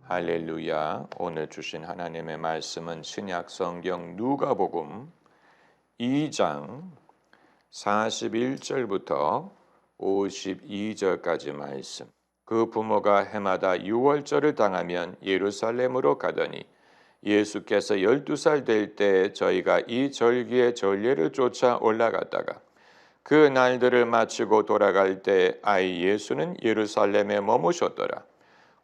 할렐루야. 오늘 주신 하나님의 말씀은 신약 성경 누가복음 2장 41절부터 52절까지 말씀. 그 부모가 해마다 유월절을 당하면 예루살렘으로 가더니 예수께서 12살 될 때 저희가 이 절기의 전례를 쫓아 올라갔다가 그 날들을 마치고 돌아갈 때 아이 예수는 예루살렘에 머무셨더라.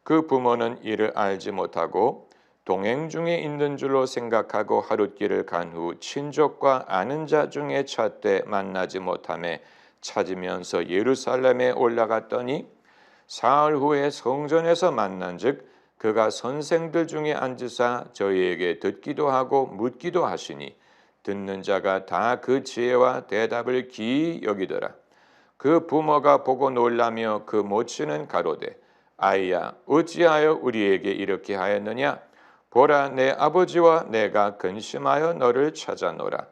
그 부모는 이를 알지 못하고 동행 중에 있는 줄로 생각하고 하룻길을 간 후 친족과 아는 자 중에 찾되 만나지 못하매 찾으면서 예루살렘에 올라갔더니 사흘 후에 성전에서 만난즉 그가 선생들 중에 앉으사 저희에게 듣기도 하고 묻기도 하시니 듣는 자가 다 그 지혜와 대답을 기이 여기더라. 그 부모가 보고 놀라며 그 모친은 가로되 아이야 어찌하여 우리에게 이렇게 하였느냐? 보라 내 아버지와 내가 근심하여 너를 찾아노라.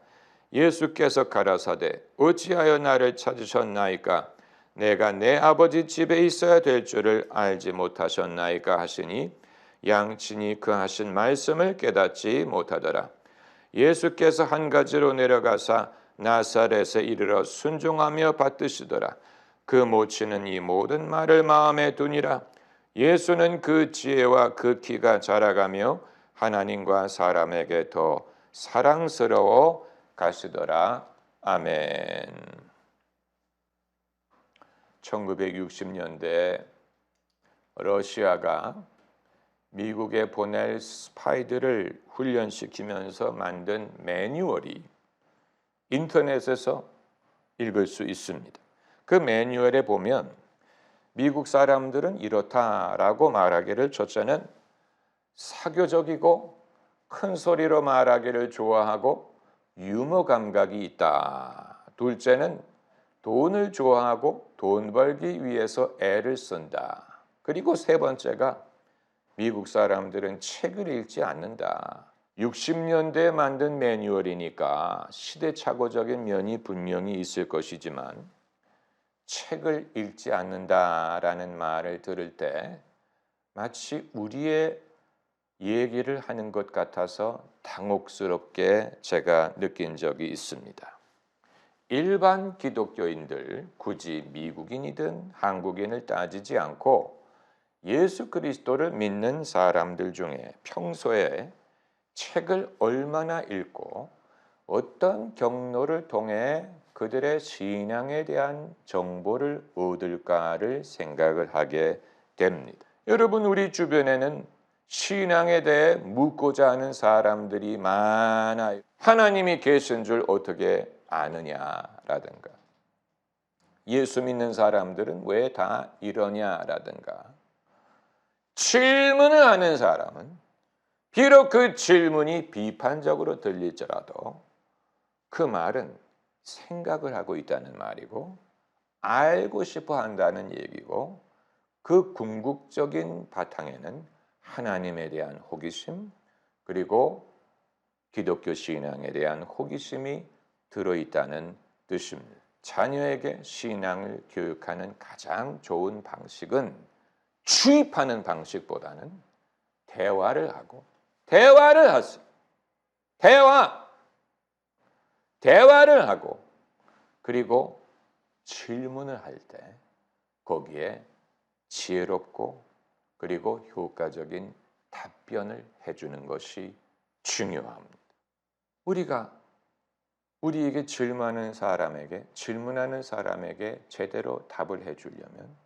예수께서 가라사대 어찌하여 나를 찾으셨나이까? 내가 내 아버지 집에 있어야 될 줄을 알지 못하셨나이까 하시니 양친이 그 하신 말씀을 깨닫지 못하더라. 예수께서 한 가지로 내려가사 나사렛에 이르러 순종하며 받드시더라. 그 모친은 이 모든 말을 마음에 두니라. 예수는 그 지혜와 그 키가 자라가며 하나님과 사람에게 더 사랑스러워 가시더라. 아멘. 1960년대 러시아가 미국에 보낼 스파이들을 훈련시키면서 만든 매뉴얼이 인터넷에서 읽을 수 있습니다. 그 매뉴얼에 보면 미국 사람들은 이렇다라고 말하기를 첫째는 사교적이고 큰 소리로 말하기를 좋아하고 유머 감각이 있다. 둘째는 돈을 좋아하고 돈 벌기 위해서 애를 쓴다. 그리고 세 번째가 미국 사람들은 책을 읽지 않는다. 60년대에 만든 매뉴얼이니까 시대착오적인 면이 분명히 있을 것이지만 책을 읽지 않는다라는 말을 들을 때 마치 우리의 얘기를 하는 것 같아서 당혹스럽게 제가 느낀 적이 있습니다. 일반 기독교인들, 굳이 미국인이든 한국인을 따지지 않고 예수 그리스도를 믿는 사람들 중에 평소에 책을 얼마나 읽고 어떤 경로를 통해 그들의 신앙에 대한 정보를 얻을까를 생각을 하게 됩니다. 여러분, 우리 주변에는 신앙에 대해 묻고자 하는 사람들이 많아요. 하나님이 계신 줄 어떻게 아느냐라든가, 예수 믿는 사람들은 왜 다 이러냐라든가, 질문을 하는 사람은 비록 그 질문이 비판적으로 들릴지라도 그 말은 생각을 하고 있다는 말이고 알고 싶어 한다는 얘기고 그 궁극적인 바탕에는 하나님에 대한 호기심 그리고 기독교 신앙에 대한 호기심이 들어있다는 뜻입니다. 자녀에게 신앙을 교육하는 가장 좋은 방식은 주입하는 방식보다는 대화를 하고 대화를 하세요. 대화를 하고 그리고 질문을 할 때 거기에 지혜롭고 그리고 효과적인 답변을 해주는 것이 중요합니다. 우리에게 질문하는 사람에게 제대로 답을 해주려면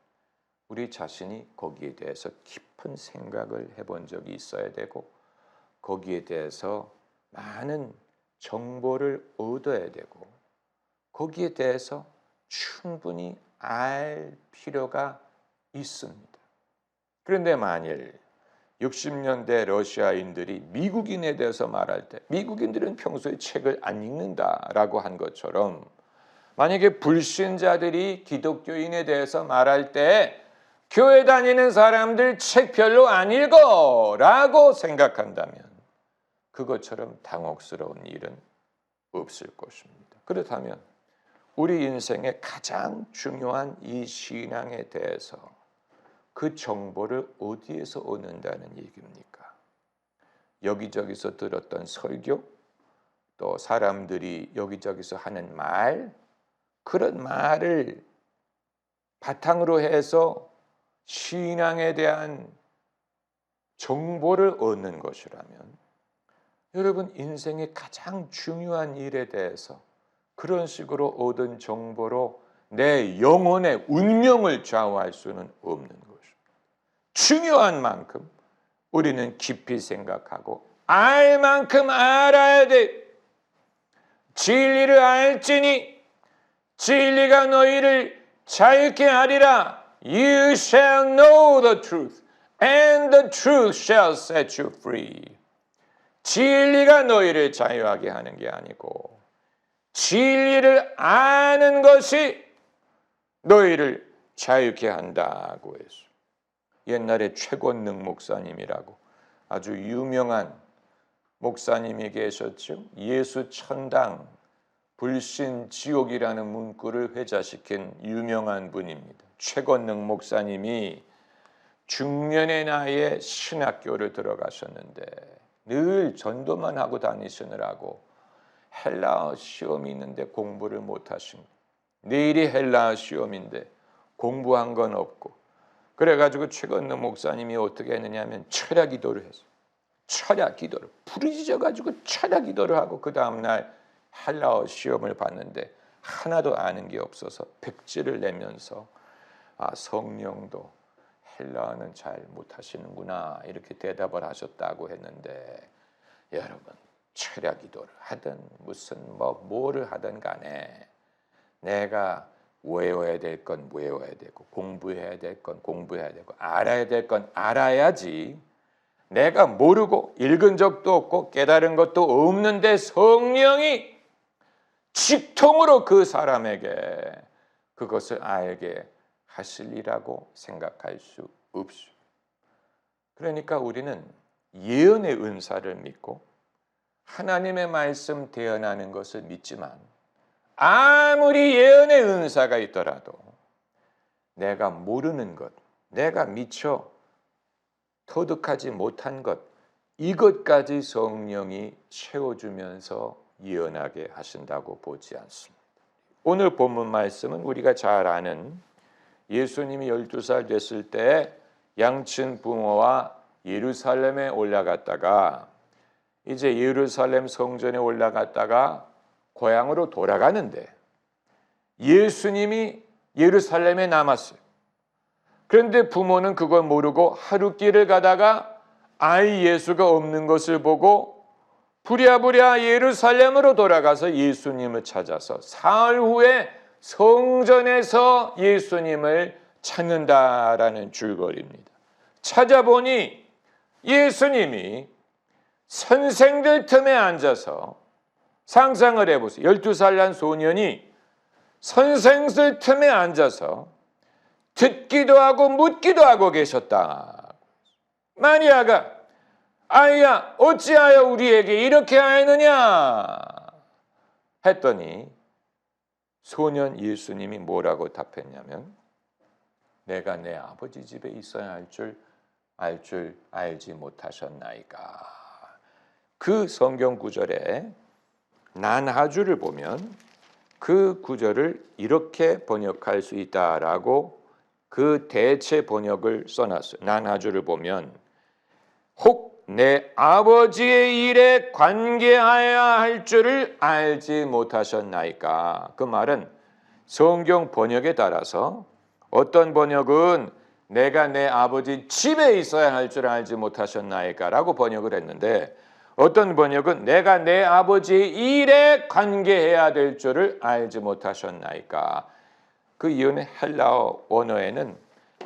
우리 자신이 거기에 대해서 깊은 생각을 해본 적이 있어야 되고 거기에 대해서 많은 정보를 얻어야 되고 거기에 대해서 충분히 알 필요가 있습니다. 그런데 만일 60년대 러시아인들이 미국인에 대해서 말할 때 미국인들은 평소에 책을 안 읽는다라고 한 것처럼 만약에 불신자들이 기독교인에 대해서 말할 때 교회 다니는 사람들 책 별로 안 읽어 라고 생각한다면 그것처럼 당혹스러운 일은 없을 것입니다. 그렇다면 우리 인생의 가장 중요한 이 신앙에 대해서 그 정보를 어디에서 얻는다는 얘기입니까? 여기저기서 들었던 설교, 또 사람들이 여기저기서 하는 말, 그런 말을 바탕으로 해서 신앙에 대한 정보를 얻는 것이라면, 여러분 인생의 가장 중요한 일에 대해서 그런 식으로 얻은 정보로 내 영혼의 운명을 좌우할 수는 없는 것입니다. 중요한 만큼 우리는 깊이 생각하고 알 만큼 알아야 돼. 진리를 알지니 진리가 너희를 자유케 하리라. You shall know the truth, and the truth shall set you free. 진리가 너희를 자유하게 하는 게 아니고 진리를 아는 것이 너희를 자유케 한다고 했어. 옛날에 최권능 목사님이라고 아주 유명한 목사님이 계셨죠. 예수 천당 불신 지옥이라는 문구를 회자시킨 유명한 분입니다. 최권능 목사님이 중년의 나이에 신학교를 들어가셨는데 늘 전도만 하고 다니시느라고 헬라어 시험이 있는데 공부를 못하신 거예요. 내일이 헬라어 시험인데 공부한 건 없고, 그래가지고 최건능 목사님이 어떻게 했느냐면 철야 기도를 했어요. 철야 기도를 부르짖어가지고 철야 기도를 하고 그 다음날 헬라어 시험을 봤는데 하나도 아는 게 없어서 백지를 내면서 성령도 헬라어는 잘 못하시는구나 이렇게 대답을 하셨다고 했는데, 여러분 철야 기도를 하든 무슨 뭐를 하든 간에 내가 외워야 될 건 외워야 되고 공부해야 될 건 공부해야 되고 알아야 될 건 알아야지, 내가 모르고 읽은 적도 없고 깨달은 것도 없는데 성령이 직통으로 그 사람에게 그것을 알게 하시리라고 생각할 수 없죠. 그러니까 우리는 예언의 은사를 믿고 하나님의 말씀 대언하는 것을 믿지만, 아무리 예언의 은사가 있더라도 내가 모르는 것, 내가 미처 터득하지 못한 것, 이것까지 성령이 채워주면서 예언하게 하신다고 보지 않습니다. 오늘 본문 말씀은 우리가 잘 아는 예수님이 12살 됐을 때 양친 부모와 예루살렘에 올라갔다가 이제 예루살렘 성전에 올라갔다가 고향으로 돌아가는데 예수님이 예루살렘에 남았어요. 그런데 부모는 그걸 모르고 하루길을 가다가 아이 예수가 없는 것을 보고 부랴부랴 예루살렘으로 돌아가서 예수님을 찾아서 사흘 후에 성전에서 예수님을 찾는다라는 줄거리입니다. 찾아보니 예수님이 선생들 틈에 앉아서, 상상을 해보세요. 12살 난 소년이 선생들 틈에 앉아서 듣기도 하고 묻기도 하고 계셨다. 마리아가 아이야 어찌하여 우리에게 이렇게 하였느냐 했더니 소년 예수님이 뭐라고 답했냐면, 내가 내 아버지 집에 있어야 할 줄 알지 못하셨나이까. 그 성경 구절에 난하주를 보면 그 구절을 이렇게 번역할 수 있다라고 그 대체 번역을 써놨어요. 난하주를 보면 혹 내 아버지의 일에 관계하여야 할 줄을 알지 못하셨나이까. 그 말은 성경 번역에 따라서 어떤 번역은 내가 내 아버지 집에 있어야 할 줄 알지 못하셨나이까 라고 번역을 했는데, 어떤 번역은 내가 내 아버지의 일에 관계해야 될 줄을 알지 못하셨나이까. 그 이유는 헬라어 원어에는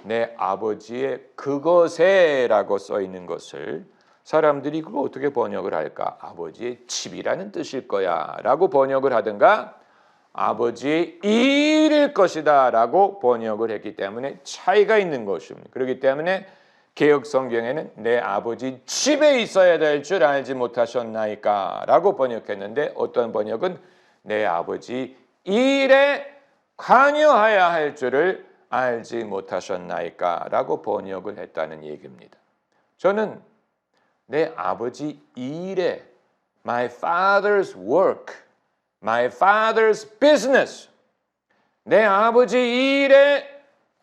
내 아버지의 그것에 라고 써 있는 것을 사람들이 그거 어떻게 번역을 할까? 아버지의 집이라는 뜻일 거야 라고 번역을 하든가 아버지의 일일 것이다 라고 번역을 했기 때문에 차이가 있는 것입니다. 그렇기 때문에 개역 성경에는 내 아버지 집에 있어야 될 줄 알지 못하셨나이까 라고 번역했는데, 어떤 번역은 내 아버지 일에 관여해야 할 줄을 알지 못하셨나이까? 라고 번역을 했다는 얘기입니다. 저는 내 아버지 일에 my father's work, my father's business, 내 아버지 일에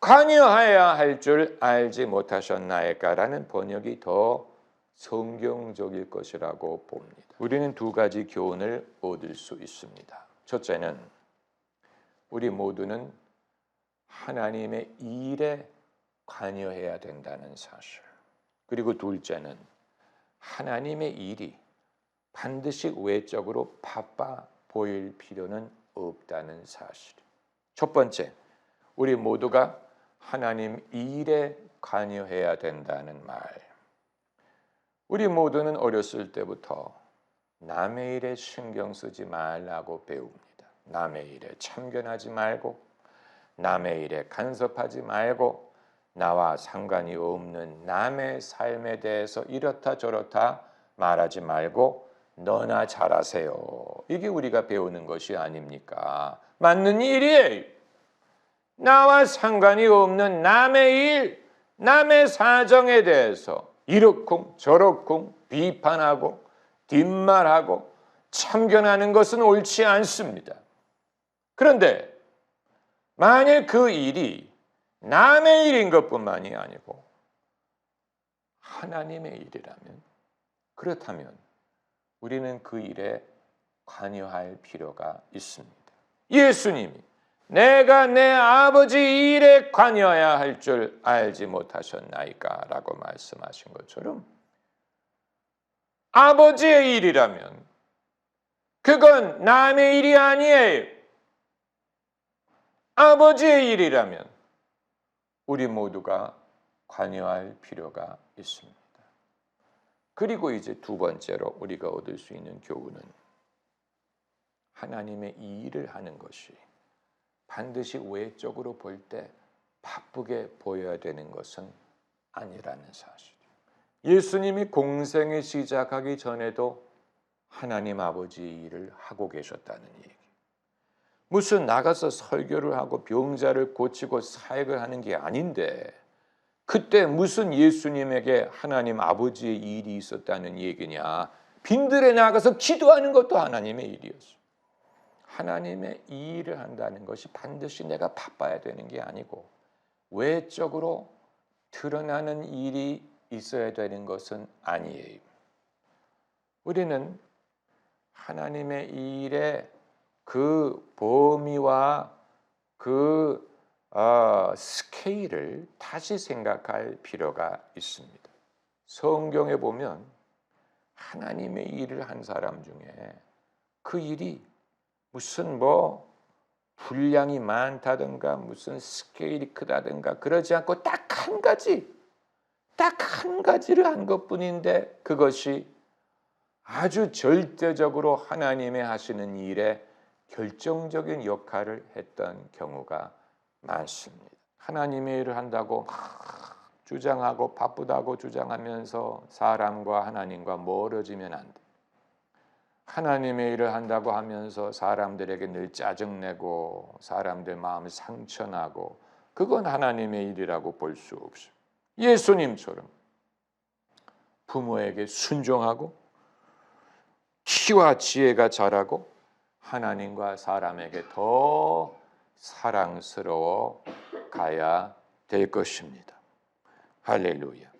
관여해야 할 줄 알지 못하셨나이까? 라는 번역이 더 성경적일 것이라고 봅니다. 우리는 두 가지 교훈을 얻을 수 있습니다. 첫째는 우리 모두는 하나님의 일에 관여해야 된다는 사실. 그리고 둘째는 하나님의 일이 반드시 외적으로 바빠 보일 필요는 없다는 사실. 첫 번째, 우리 모두가 하나님 일에 관여해야 된다는 말. 우리 모두는 어렸을 때부터 남의 일에 신경 쓰지 말라고 배웁니다. 남의 일에 참견하지 말고, 남의 일에 간섭하지 말고, 나와 상관이 없는 남의 삶에 대해서 이렇다 저렇다 말하지 말고 너나 잘하세요. 이게 우리가 배우는 것이 아닙니까? 맞는 일이에요. 나와 상관이 없는 남의 일, 남의 사정에 대해서 이렇쿵 저렇쿵 비판하고 뒷말하고 참견하는 것은 옳지 않습니다. 그런데 만일 그 일이 남의 일인 것뿐만이 아니고 하나님의 일이라면, 그렇다면 우리는 그 일에 관여할 필요가 있습니다. 예수님이 내가 내 아버지 일에 관여해야 할 줄 알지 못하셨나이까? 라고 말씀하신 것처럼 아버지의 일이라면 그건 남의 일이 아니에요. 아버지의 일이라면 우리 모두가 관여할 필요가 있습니다. 그리고 이제 두 번째로 우리가 얻을 수 있는 교훈은 하나님의 이 일을 하는 것이 반드시 외적으로 볼 때 바쁘게 보여야 되는 것은 아니라는 사실. 예수님이 공생을 시작하기 전에도 하나님 아버지의 일을 하고 계셨다는 얘기. 무슨 나가서 설교를 하고 병자를 고치고 사역을 하는 게 아닌데 그때 무슨 예수님에게 하나님 아버지의 일이 있었다는 얘기냐. 빈들에 나가서 기도하는 것도 하나님의 일이었어. 하나님의 이 일을 한다는 것이 반드시 내가 바빠야 되는 게 아니고 외적으로 드러나는 일이 있어야 되는 것은 아니에요. 우리는 하나님의 이 일에 그 범위와 그 스케일을 다시 생각할 필요가 있습니다. 성경에 보면 하나님의 일을 한 사람 중에 그 일이 무슨 분량이 많다든가 무슨 스케일이 크다든가 그러지 않고 딱 한 가지를 한 것뿐인데 그것이 아주 절대적으로 하나님의 하시는 일에 결정적인 역할을 했던 경우가 많습니다. 하나님의 일을 한다고 막 주장하고 바쁘다고 주장하면서 사람과 하나님과 멀어지면 안 돼. 하나님의 일을 한다고 하면서 사람들에게 늘 짜증내고 사람들 마음을 상처나고 그건 하나님의 일이라고 볼 수 없어요. 예수님처럼 부모에게 순종하고 키와 지혜가 자라고 하나님과 사람에게 더 사랑스러워 가야 될 것입니다. 할렐루야.